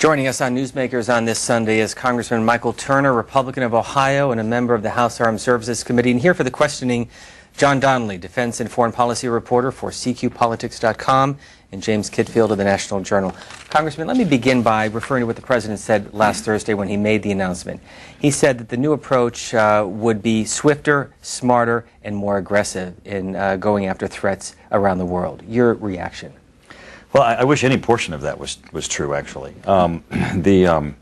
Joining us on Newsmakers on this Sunday is Congressman Michael Turner, Republican of Ohio and a member of the House Armed Services Committee. And here for the questioning, John Donnelly, Defense and Foreign Policy Reporter for CQPolitics.com, and James Kitfield of the National Journal. Congressman, let me begin by referring to what the President said last Thursday when he made the announcement. He said that the new approach would be swifter, smarter, and more aggressive in going after threats around the world. Your reaction? Well, I wish any portion of that was true, actually. The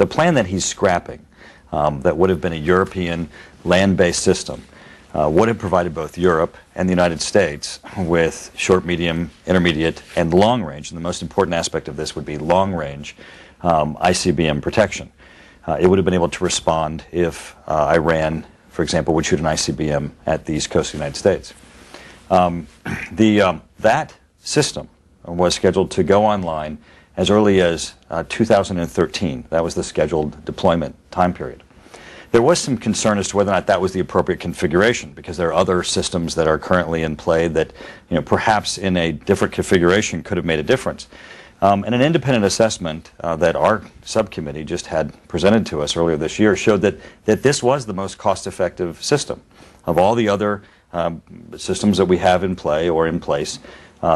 plan that he's scrapping, that would have been a European land-based system, would have provided both Europe and the United States with short, medium, intermediate, and long range. And the most important aspect of this would be long range ICBM protection. It would have been able to respond if Iran, for example, would shoot an ICBM at the east coast of the United States. That system was scheduled to go online as early as 2013. That was the scheduled deployment time period. There was some concern as to whether or not that was the appropriate configuration, because there are other systems that are currently in play that, perhaps in a different configuration could have made a difference. And an independent assessment that our subcommittee just had presented to us earlier this year showed that this was the most cost-effective system. Of all the other systems that we have in play or in place,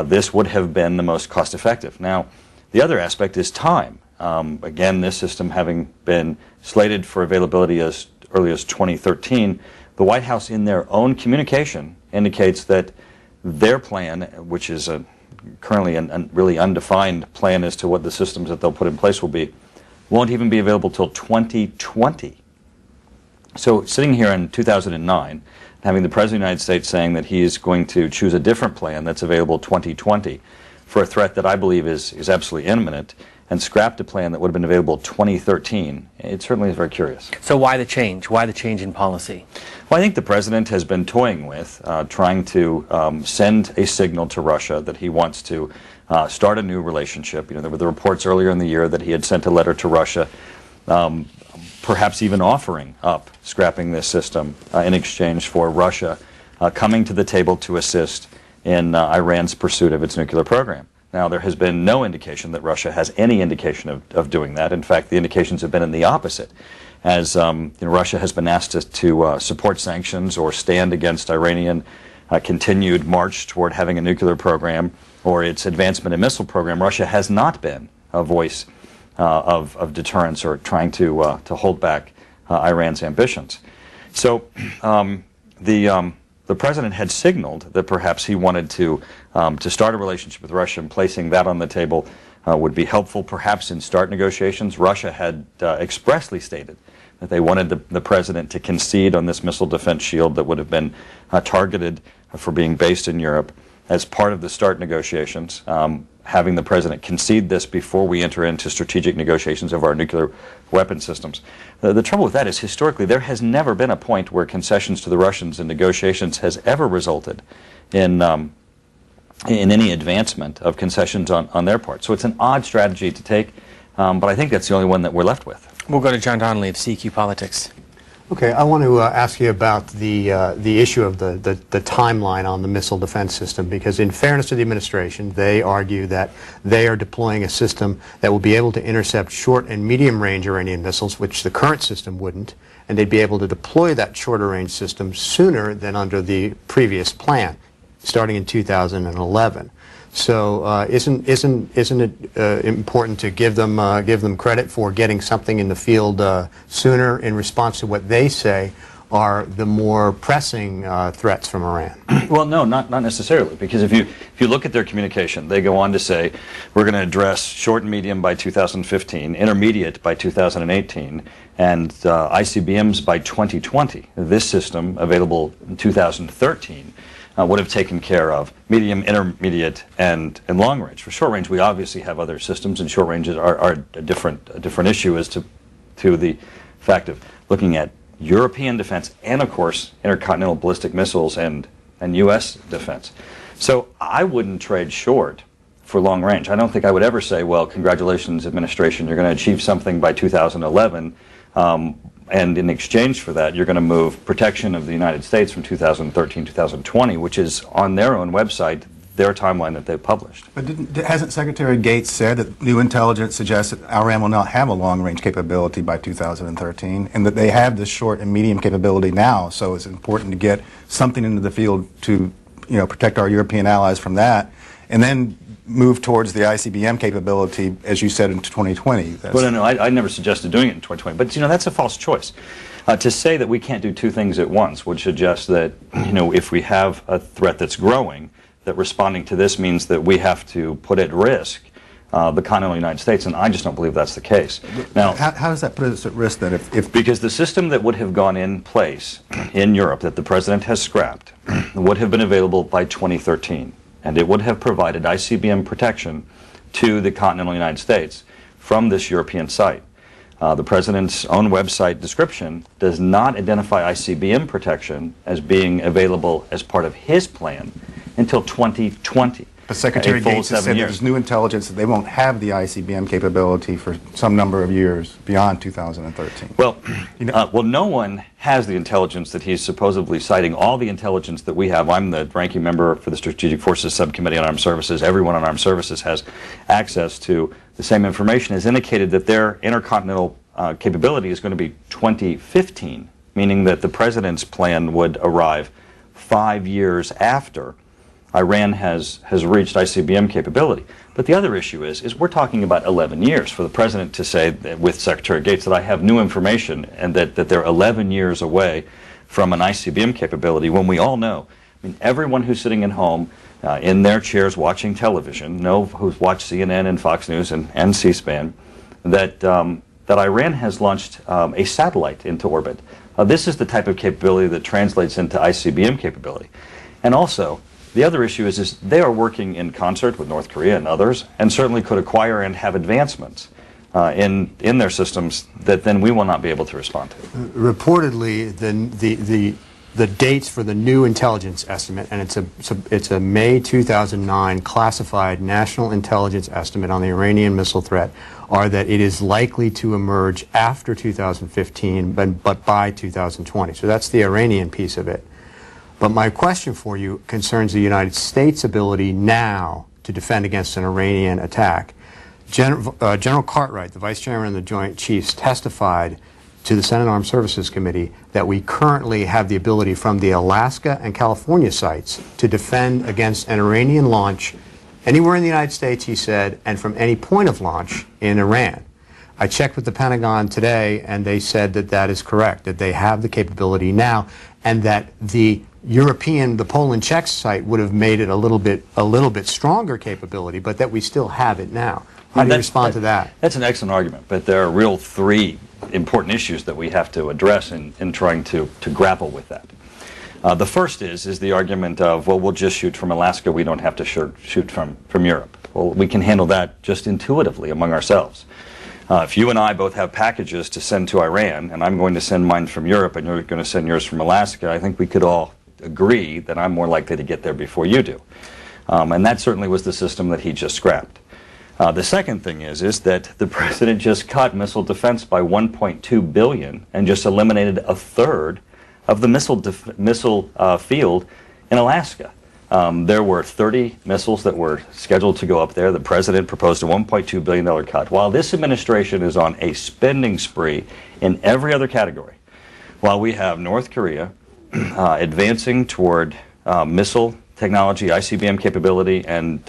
this would have been the most cost-effective. Now, the other aspect is time. Again, this system having been slated for availability as early as 2013, the White House in their own communication indicates that their plan, which is currently a really undefined plan as to what the systems that they'll put in place will be, won't even be available till 2020. So sitting here in 2009, having the President of the United States saying that he is going to choose a different plan that's available 2020 for a threat that I believe is absolutely imminent, and scrapped a plan that would have been available 2013, it certainly is very curious. So why the change? Why the change in policy? Well, I think the President has been toying with trying to send a signal to Russia that he wants to start a new relationship. There were the reports earlier in the year that he had sent a letter to Russia, perhaps even offering up scrapping this system in exchange for Russia coming to the table to assist in Iran's pursuit of its nuclear program. Now, there has been no indication that Russia has any indication of doing that. In fact, the indications have been in the opposite, as Russia has been asked to support sanctions or stand against Iranian continued march toward having a nuclear program or its advancement in missile program. Russia has not been a voice of deterrence or trying to hold back Iran's ambitions. So the President had signaled that perhaps he wanted to start a relationship with Russia, and placing that on the table would be helpful perhaps in START negotiations. Russia had expressly stated that they wanted the President to concede on this missile defense shield that would have been targeted for being based in Europe as part of the START negotiations. Having the President concede this before we enter into strategic negotiations of our nuclear weapon systems. The trouble with that is, historically, there has never been a point where concessions to the Russians in negotiations has ever resulted in any advancement of concessions on their part. So it's an odd strategy to take, but I think that's the only one that we're left with. We'll go to John Donnelly of CQ Politics. Okay, I want to ask you about the issue of the timeline on the missile defense system, because in fairness to the administration, they argue that they are deploying a system that will be able to intercept short and medium range Iranian missiles, which the current system wouldn't, and they'd be able to deploy that shorter range system sooner than under the previous plan, starting in 2011. So isn't it important to give them credit for getting something in the field sooner in response to what they say are the more pressing threats from Iran? Well, no, not necessarily, because if you look at their communication, they go on to say we're going to address short and medium by 2015, intermediate by 2018, and ICBMs by 2020. This system, available in 2013, would have taken care of medium, intermediate, and long range. For short range, we obviously have other systems, and short ranges are a different issue as to the fact of looking at European defense and, of course, intercontinental ballistic missiles and U.S. defense. So I wouldn't trade short for long range. I don't think I would ever say, well, congratulations, administration, you're going to achieve something by 2011, and in exchange for that, you're going to move protection of the United States from 2013 to 2020, which is on their own website their timeline that they've published. But hasn't Secretary Gates said that new intelligence suggests that Iran will not have a long-range capability by 2013, and that they have this short and medium capability now, so it's important to get something into the field to, protect our European allies from that, and then move towards the ICBM capability, as you said, in 2020. Well, no, I never suggested doing it in 2020, but that's a false choice. To say that we can't do two things at once would suggest that, if we have a threat that's growing, that responding to this means that we have to put at risk the continental United States, and I just don't believe that's the case. Now, how does that put us at risk then? Because the system that would have gone in place in Europe that the President has scrapped would have been available by 2013, and it would have provided ICBM protection to the continental United States from this European site. The President's own website description does not identify ICBM protection as being available as part of his plan until 2020. But Secretary Gates has said there's new intelligence that they won't have the ICBM capability for some number of years beyond 2013. Well, no one has the intelligence that he's supposedly citing. All the intelligence that we have, I'm the ranking member for the Strategic Forces Subcommittee on Armed Services. Everyone on Armed Services has access to the same information. Has indicated that their intercontinental capability is going to be 2015, meaning that the President's plan would arrive 5 years after Iran has reached ICBM capability. But the other issue is we're talking about 11 years for the President to say with Secretary Gates that I have new information and that they're 11 years away from an ICBM capability, when we all know, everyone who's sitting at home in their chairs watching television, who's watched CNN and Fox News and C-SPAN, that Iran has launched a satellite into orbit. This is the type of capability that translates into ICBM capability. And also, the other issue is they are working in concert with North Korea and others, and certainly could acquire and have advancements in their systems that then we will not be able to respond to. Reportedly, the dates for the new intelligence estimate, and it's a May 2009 classified national intelligence estimate on the Iranian missile threat, are that it is likely to emerge after 2015, but by 2020. So that's the Iranian piece of it. But my question for you concerns the United States' ability now to defend against an Iranian attack. General Cartwright, the Vice Chairman of the Joint Chiefs, testified to the Senate Armed Services Committee that we currently have the ability from the Alaska and California sites to defend against an Iranian launch anywhere in the United States, he said, and from any point of launch in Iran. I checked with the Pentagon today, and they said that that is correct, that they have the capability now, and that the Poland Czech site would have made it a little bit stronger capability, but that we still have it now. How do you respond to that? That's an excellent argument, but there are real three important issues that we have to address in trying to grapple with that. The first is the argument of, well, we'll just shoot from Alaska, we don't have to shoot from Europe. Well, we can handle that just intuitively among ourselves. If you and I both have packages to send to Iran, and I'm going to send mine from Europe and you're going to send yours from Alaska, I think we could all agree that I'm more likely to get there before you do. And that certainly was the system that he just scrapped. The second thing is that the President just cut missile defense by $1.2 billion and just eliminated a third of the missile field in Alaska. There were 30 missiles that were scheduled to go up there. The President proposed a $1.2 billion cut. While this administration is on a spending spree in every other category, while we have North Korea advancing toward missile technology, ICBM capability, and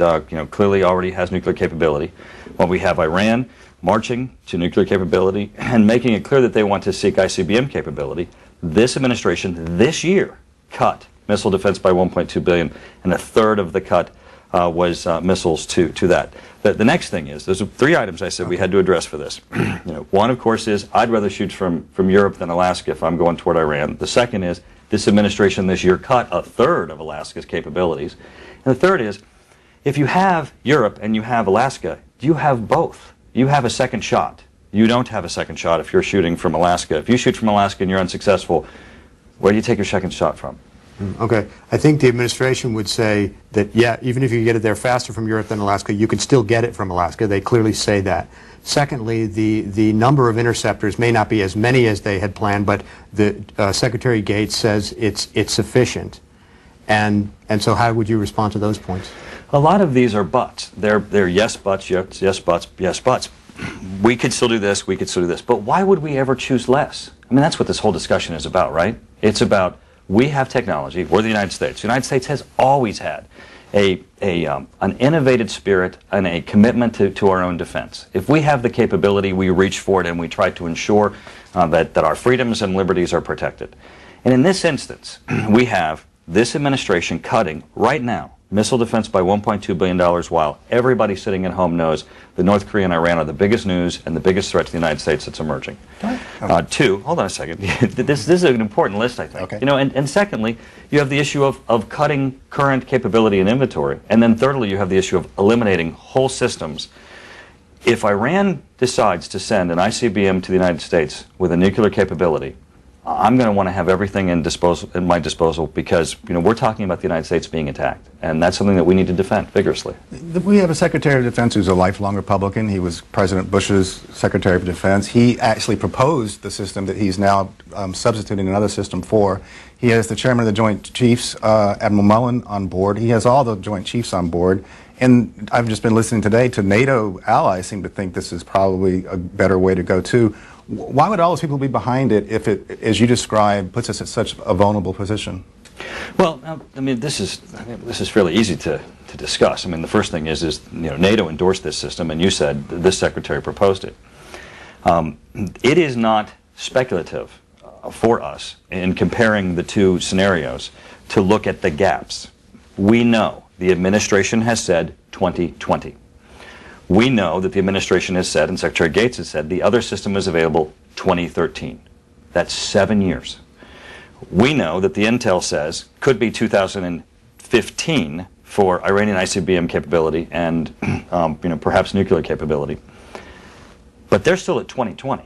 clearly already has nuclear capability, while we have Iran marching to nuclear capability and making it clear that they want to seek ICBM capability, this administration this year cut missile defense by $1.2 billion, and a third of the cut was missiles to that. The next thing is, there's three items I said we had to address for this. One, of course, is I'd rather shoot from Europe than Alaska if I'm going toward Iran. The second is this administration this year cut a third of Alaska's capabilities. And the third is, if you have Europe and you have Alaska, you have both. You have a second shot. You don't have a second shot if you're shooting from Alaska. If you shoot from Alaska and you're unsuccessful, where do you take your second shot from? Okay. I think the administration would say that, yeah, even if you get it there faster from Europe than Alaska, you can still get it from Alaska. They clearly say that. Secondly, the number of interceptors may not be as many as they had planned, but the Secretary Gates says it's sufficient. And so how would you respond to those points? A lot of these are buts. They're yes buts, yes buts, yes buts. We could still do this, we could still do this. But why would we ever choose less? I mean, that's what this whole discussion is about, right? It's about, we have technology, we're the United States. The United States has always had an innovative spirit and a commitment to our own defense. If we have the capability, we reach for it and we try to ensure that our freedoms and liberties are protected. And in this instance, we have this administration cutting right now missile defense by $1.2 billion, while everybody sitting at home knows that North Korea and Iran are the biggest news and the biggest threat to the United States that's emerging. Two, hold on a second. This is an important list, I think. Okay. You know, and secondly, you have the issue of cutting current capability and inventory, and then thirdly, you have the issue of eliminating whole systems. If Iran decides to send an ICBM to the United States with a nuclear capability, I'm going to want to have everything in my disposal, because, you know, we're talking about the United States being attacked, and that's something that we need to defend vigorously. We have a Secretary of Defense who's a lifelong Republican. He was President Bush's Secretary of Defense. He actually proposed the system that he's now substituting another system for. He has the Chairman of the Joint Chiefs, Admiral Mullen, on board. He has all the Joint Chiefs on board. And I've just been listening today to NATO allies seem to think this is probably a better way to go too. Why would all those people be behind it if it, as you described, puts us at such a vulnerable position? Well, I mean, this is fairly easy to discuss. I mean, the first thing is you know, NATO endorsed this system, and you said this secretary proposed it. It is not speculative for us in comparing the two scenarios to look at the gaps. We know the administration has said 2020. We know that the administration has said, and Secretary Gates has said, the other system is available 2013. That's 7 years. We know that the intel says could be 2015 for Iranian ICBM capability and you know, perhaps nuclear capability. But they're still at 2020.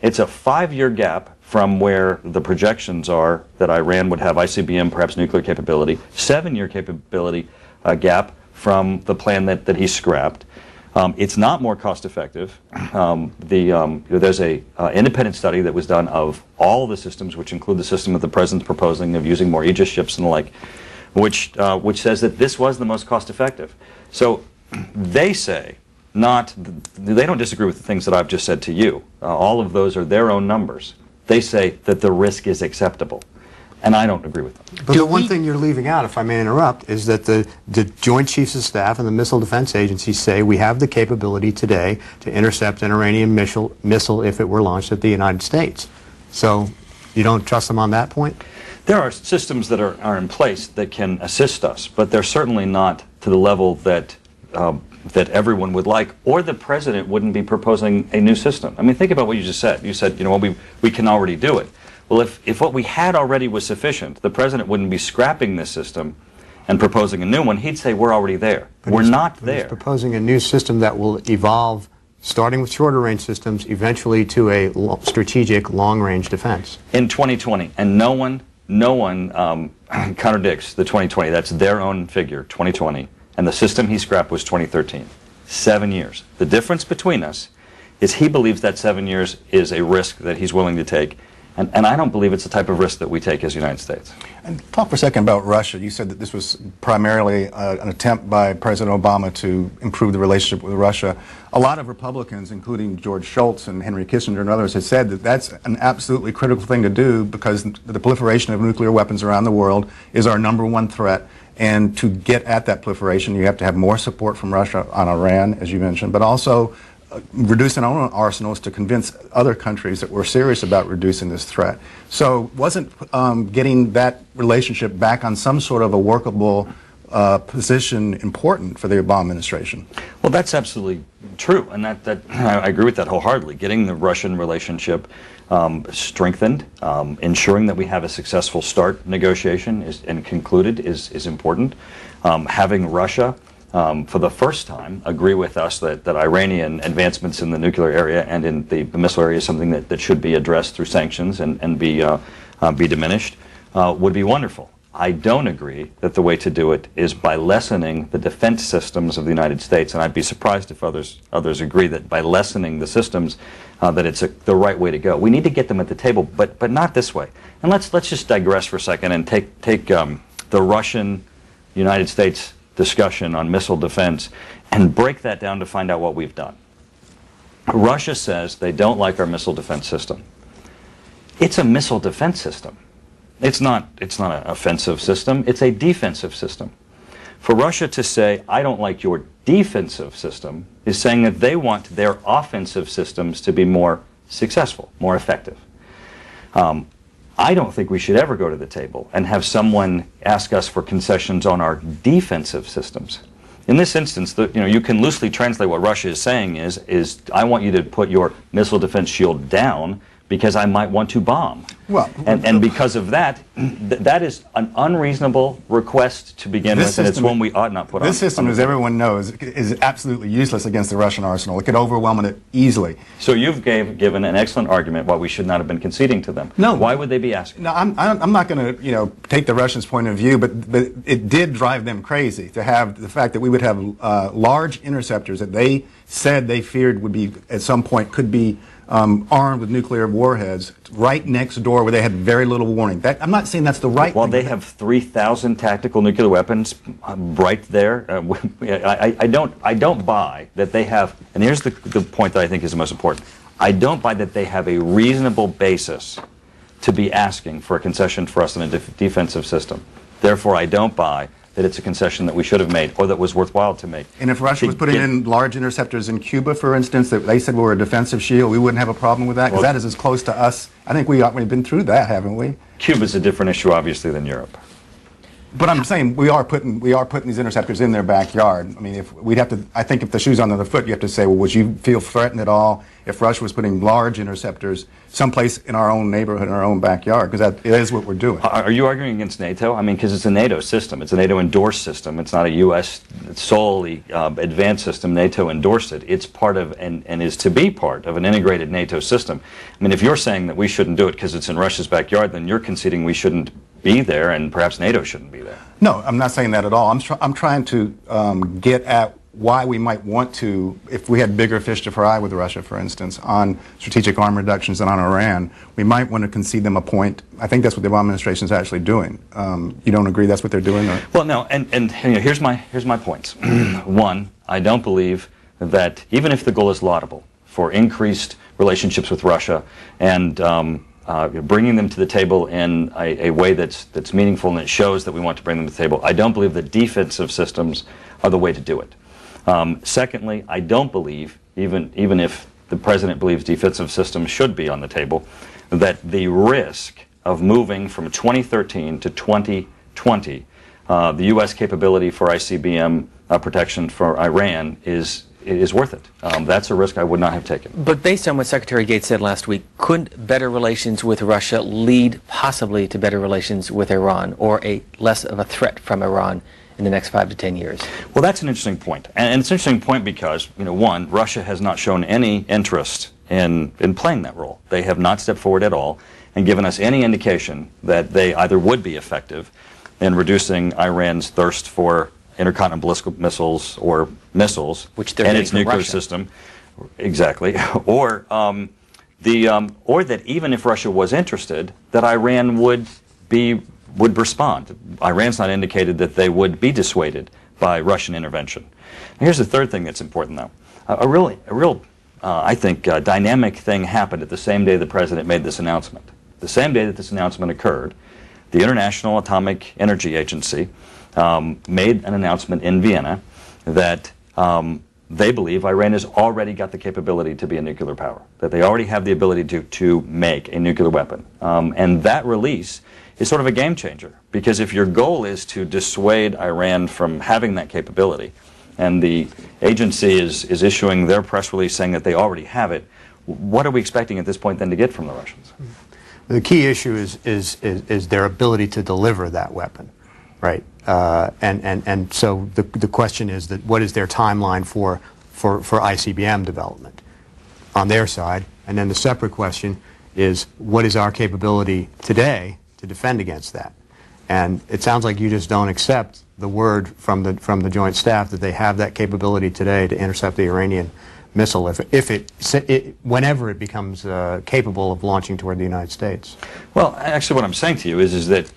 It's a 5-year gap from where the projections are that Iran would have ICBM, perhaps nuclear capability, 7-year capability gap from the plan that he scrapped. It's not more cost effective. There's a independent study that was done of all the systems, which include the system that the President's proposing of using more Aegis ships and the like, which says that this was the most cost effective. So they say, they don't disagree with the things that I've just said to you. All of those are their own numbers. They say that the risk is acceptable. And I don't agree with them. But the one thing you're leaving out, if I may interrupt, is that the Joint Chiefs of Staff and the Missile Defense Agency say we have the capability today to intercept an Iranian missile if it were launched at the United States. So you don't trust them on that point? There are systems that are in place that can assist us, but they're certainly not to the level that everyone would like, or the President wouldn't be proposing a new system. I mean, think about what you just said. You said, you know, well, we can already do it. Well, if what we had already was sufficient, the President wouldn't be scrapping this system and proposing a new one. He'd say, we're already there. We're not there. He's proposing a new system that will evolve, starting with shorter range systems, eventually to a strategic long range defense. In 2020, and no one contradicts the 2020. That's their own figure, 2020. And the system he scrapped was 2013. 7 years. The difference between us is he believes that 7 years is a risk that he's willing to take. And I don't believe it's the type of risk that we take as the United States. And talk for a second about Russia. You said that this was primarily an attempt by President Obama to improve the relationship with Russia. A lot of Republicans, including George Shultz and Henry Kissinger and others, have said that that's an absolutely critical thing to do because the proliferation of nuclear weapons around the world is our #1 threat. And to get at that proliferation, you have to have more support from Russia on Iran, as you mentioned, but also reducing our own arsenals to convince other countries that we're serious about reducing this threat. So wasn't getting that relationship back on some sort of a workable position important for the Obama administration? Well, that's absolutely true, and I agree with that wholeheartedly. Getting the Russian relationship strengthened, ensuring that we have a successful START negotiation and concluded is important. Having Russia for the first time agree with us that Iranian advancements in the nuclear area and in the missile area is something that should be addressed through sanctions and be diminished would be wonderful. I don't agree that the way to do it is by lessening the defense systems of the United States, and I'd be surprised if others agree that by lessening the systems that it's the right way to go. We need to get them at the table, but not this way. And let's just digress for a second and take the Russian-United States discussion on missile defense and break that down to find out what we've done. Russia says they don't like our missile defense system. It's a missile defense system. It's not an offensive system, it's a defensive system. For Russia to say, I don't like your defensive system, is saying that they want their offensive systems to be more successful, more effective. I don't think we should ever go to the table and have someone ask us for concessions on our defensive systems. In this instance, you can loosely translate what Russia is saying is I want you to put your missile defense shield down because I might want to bomb. Well, and because of that, that is an unreasonable request to begin with, and it's one we ought not put on. This system, as everyone knows, is absolutely useless against the Russian arsenal. It could overwhelm it easily. So you've given an excellent argument why we should not have been conceding to them. No. Why would they be asking? No, I'm not going to take the Russians' point of view, but it did drive them crazy to have the fact that we would have large interceptors that they said they feared would be, at some point, could be armed with nuclear warheads right next door where they had very little warning. I'm not saying that's the right Well, thing. they have 3,000 tactical nuclear weapons right there. I don't buy that they have, and here's the point that I think is the most important. I don't buy that they have a reasonable basis to be asking for a concession for us in a defensive system. Therefore, I don't buy that it's a concession that we should have made or that was worthwhile to make. And if Russia was putting in large interceptors in Cuba, for instance, that they said were a defensive shield, we wouldn't have a problem with that? Because that is as close to us. I think we've been through that, haven't we? Cuba's a different issue, obviously, than Europe. But I'm saying we are putting these interceptors in their backyard. I mean, I think if the shoe's on the other foot, you have to say, well, would you feel threatened at all if Russia was putting large interceptors someplace in our own neighborhood, in our own backyard? Because that is what we're doing. Are you arguing against NATO? I mean, because it's a NATO system. It's a NATO-endorsed system. It's not a U.S. solely advanced system. NATO endorsed it. It's part of, and is to be part of, an integrated NATO system. I mean, if you're saying that we shouldn't do it because it's in Russia's backyard, then you're conceding we shouldn't be there, and perhaps NATO shouldn't be there. No, I'm not saying that at all. I'm trying to get at why we might want to, if we had bigger fish to fry with Russia, for instance, on strategic arm reductions and on Iran, we might want to concede them a point. I think that's what the Obama administration is actually doing. You don't agree that's what they're doing? Or? Well, no, and here's my points. One, I don't believe that even if the goal is laudable for increased relationships with Russia and bringing them to the table in a way that's meaningful and that shows that we want to bring them to the table, I don't believe that defensive systems are the way to do it. Secondly, I don't believe, even if the President believes defensive systems should be on the table, that the risk of moving from 2013 to 2020, the U.S. capability for ICBM protection for Iran is worth it. That's a risk I would not have taken. But based on what Secretary Gates said last week, couldn't better relations with Russia lead possibly to better relations with Iran, or less of a threat from Iran in the next 5 to 10 years? Well, that's an interesting point. And it's an interesting point because, one, Russia has not shown any interest in playing that role. They have not stepped forward at all and given us any indication that they either would be effective in reducing Iran's thirst for intercontinental ballistic missiles or missiles and its nuclear system, exactly, or that even if Russia was interested, that Iran would respond. Iran's not indicated that they would be dissuaded by Russian intervention. And here's the third thing that's important, though. A real, I think, dynamic thing happened at the same day the President made this announcement. The same day that this announcement occurred, the International Atomic Energy Agency made an announcement in Vienna that they believe Iran has already got the capability to be a nuclear power, that they already have the ability to make a nuclear weapon. And that release is sort of a game changer, because if your goal is to dissuade Iran from having that capability, and the agency is issuing their press release saying that they already have it, what are we expecting at this point then to get from the Russians? The key issue is their ability to deliver that weapon, right? And so the question is that what is their timeline for ICBM development on their side? And then the separate question is, what is our capability today to defend against that? And it sounds like you just don't accept the word from the Joint Staff that they have that capability today to intercept the Iranian missile whenever it becomes capable of launching toward the United States. Well, actually what I'm saying to you is that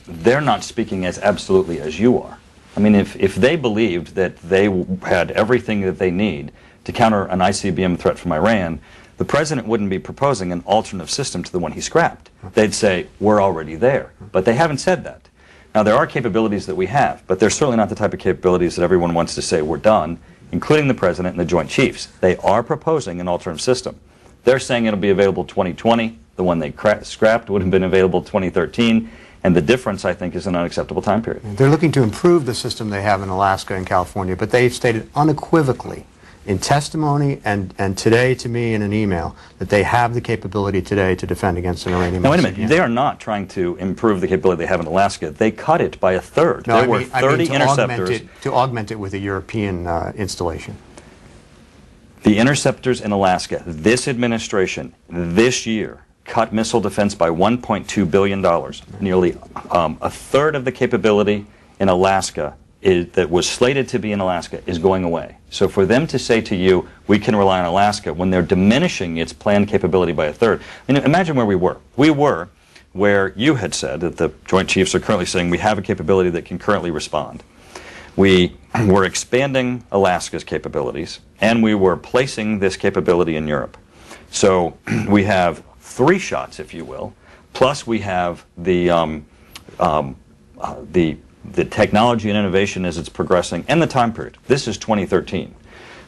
they're not speaking as absolutely as you are. I mean, if they believed that they had everything that they need to counter an ICBM threat from Iran, the president wouldn't be proposing an alternative system to the one he scrapped. They'd say, we're already there. But they haven't said that. Now, there are capabilities that we have, but they're certainly not the type of capabilities that everyone wants to say we're done, including the president and the Joint Chiefs. They are proposing an alternative system. They're saying it'll be available 2020. The one they scrapped would have been available 2013. And the difference, I think, is an unacceptable time period. They're looking to improve the system they have in Alaska and California, but they've stated unequivocally in testimony and today to me in an email that they have the capability today to defend against an Iranian. Now, wait a minute. They are not trying to improve the capability they have in Alaska. They cut it by a third. No, there were 30 interceptors. To augment it with a European installation. The interceptors in Alaska, this administration, this year, cut missile defense by $1.2 billion. Nearly a third of the capability in Alaska that was slated to be in Alaska is going away. So for them to say to you, we can rely on Alaska, when they're diminishing its planned capability by a third. I mean, imagine where we were. We were where you had said that the Joint Chiefs are currently saying we have a capability that can currently respond. We were expanding Alaska's capabilities, and we were placing this capability in Europe. So we have 3 shots, if you will, plus we have the technology and innovation as it's progressing, and the time period. This is 2013.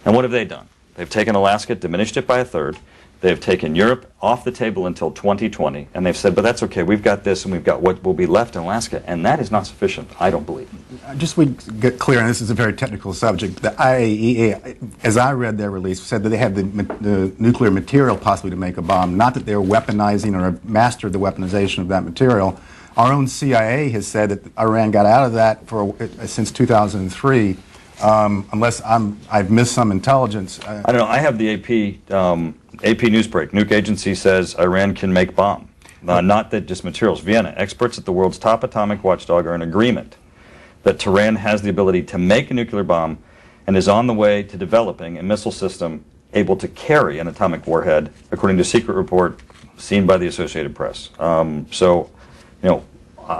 And what have they done? They've taken Alaska, diminished it by a third. They've taken Europe off the table until 2020, and they've said, but that's okay, we've got this, and we've got what will be left in Alaska, and that is not sufficient, I don't believe. Just so we get clear, and this is a very technical subject, the IAEA, as I read their release, said that they have the nuclear material possibly to make a bomb, not that they're weaponizing or have mastered the weaponization of that material. Our own CIA has said that Iran got out of that since 2003, unless I've missed some intelligence. I don't know. I have the AP Newsbreak. Nuke agency says Iran can make bomb. Not that just materials. Vienna, experts at the world's top atomic watchdog are in agreement that Tehran has the ability to make a nuclear bomb and is on the way to developing a missile system able to carry an atomic warhead, according to a secret report seen by the Associated Press. So, you know,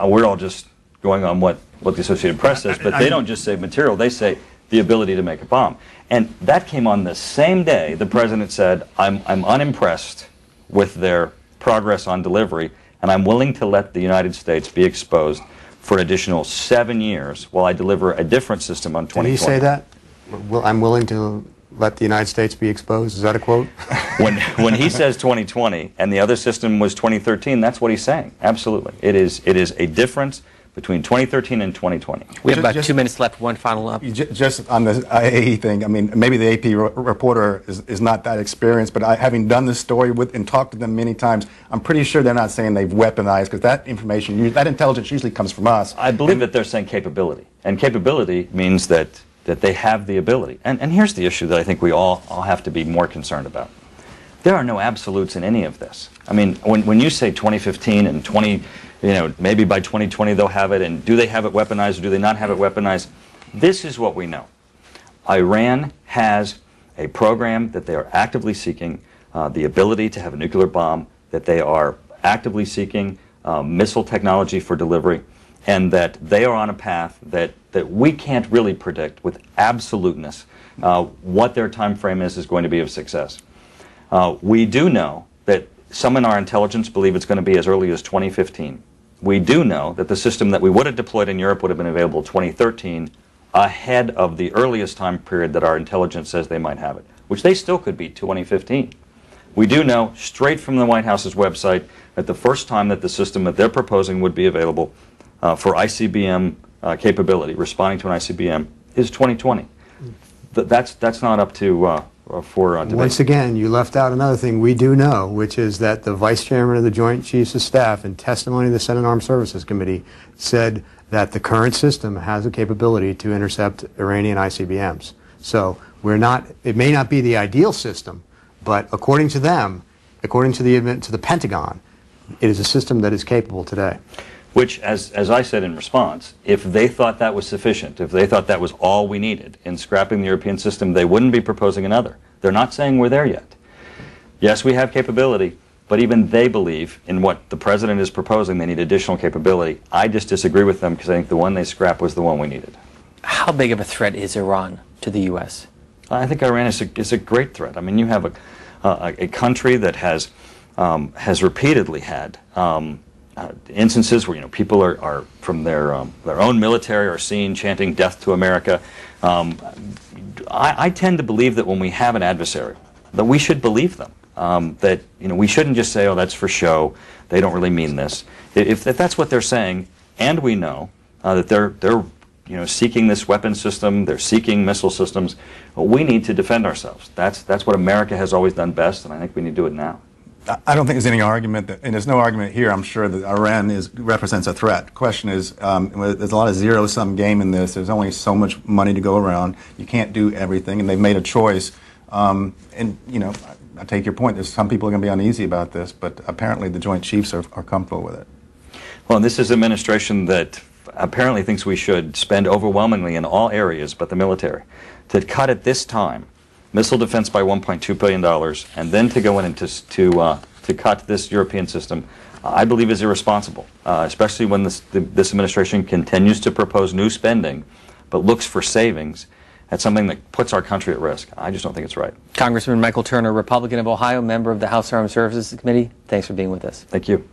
we're all just going on what the Associated Press says, but they don't just say material, they say the ability to make a bomb. And that came on the same day the president said, I'm unimpressed with their progress on delivery, and I'm willing to let the United States be exposed for an additional 7 years while I deliver a different system on 2020. Did he say that? Well, I'm willing to let the United States be exposed? Is that a quote? When he says 2020 and the other system was 2013, that's what he's saying. Absolutely. It is a difference between 2013 and 2020. We have about 2 minutes left. One final up. Just on the IAE thing, I mean, maybe the AP reporter is not that experienced, but having done this story and talked to them many times, I'm pretty sure they're not saying they've weaponized, because that information, that intelligence usually comes from us. I believe that they're saying capability. And capability means that they have the ability. And here's the issue that I think we all have to be more concerned about. There are no absolutes in any of this. I mean, when you say 2015 and maybe by 2020 they'll have it, and do they have it weaponized or do they not have it weaponized? This is what we know. Iran has a program that they are actively seeking, the ability to have a nuclear bomb, that they are actively seeking missile technology for delivery, and that they are on a path that we can't really predict with absoluteness what their time frame is going to be of success. We do know that some in our intelligence believe it's going to be as early as 2015. We do know that the system that we would have deployed in Europe would have been available 2013, ahead of the earliest time period that our intelligence says they might have it, which they still could be 2015. We do know, straight from the White House's website, that the first time that the system that they're proposing would be available for ICBM capability, responding to an ICBM, is 2020. That's not up to for debate. Once again, you left out another thing we do know, which is that the Vice Chairman of the Joint Chiefs of Staff, in testimony to the Senate Armed Services Committee, said that the current system has the capability to intercept Iranian ICBMs. So it may not be the ideal system, but according to them, according to the Pentagon, it is a system that is capable today. Which, as I said in response, if they thought that was sufficient, if they thought that was all we needed in scrapping the European system, they wouldn't be proposing another. They're not saying we're there yet. Yes, we have capability, but even they believe in what the president is proposing. They need additional capability. I just disagree with them because I think the one they scrapped was the one we needed. How big of a threat is Iran to the U.S.? I think Iran is a great threat. I mean, you have a country that has repeatedly had instances where people are from their own military are seen chanting "Death to America." I tend to believe that when we have an adversary, that we should believe them. That we shouldn't just say, "Oh, that's for show. They don't really mean this." If that's what they're saying, and we know that they're seeking this weapon system, they're seeking missile systems, we need to defend ourselves. That's what America has always done best, and I think we need to do it now. I don't think there's any argument, and there's no argument here, I'm sure, that Iran represents a threat. The question is, there's a lot of zero-sum game in this. There's only so much money to go around. You can't do everything, and they've made a choice. I take your point. There's some people are going to be uneasy about this, but apparently the Joint Chiefs are comfortable with it. Well, this is an administration that apparently thinks we should spend overwhelmingly in all areas but the military. To cut at this time missile defense by $1.2 billion and then to go in and to cut this European system, I believe is irresponsible, especially when this administration continues to propose new spending but looks for savings at something that puts our country at risk. I just don't think it's right. Congressman Michael Turner, Republican of Ohio, member of the House Armed Services Committee, thanks for being with us. Thank you.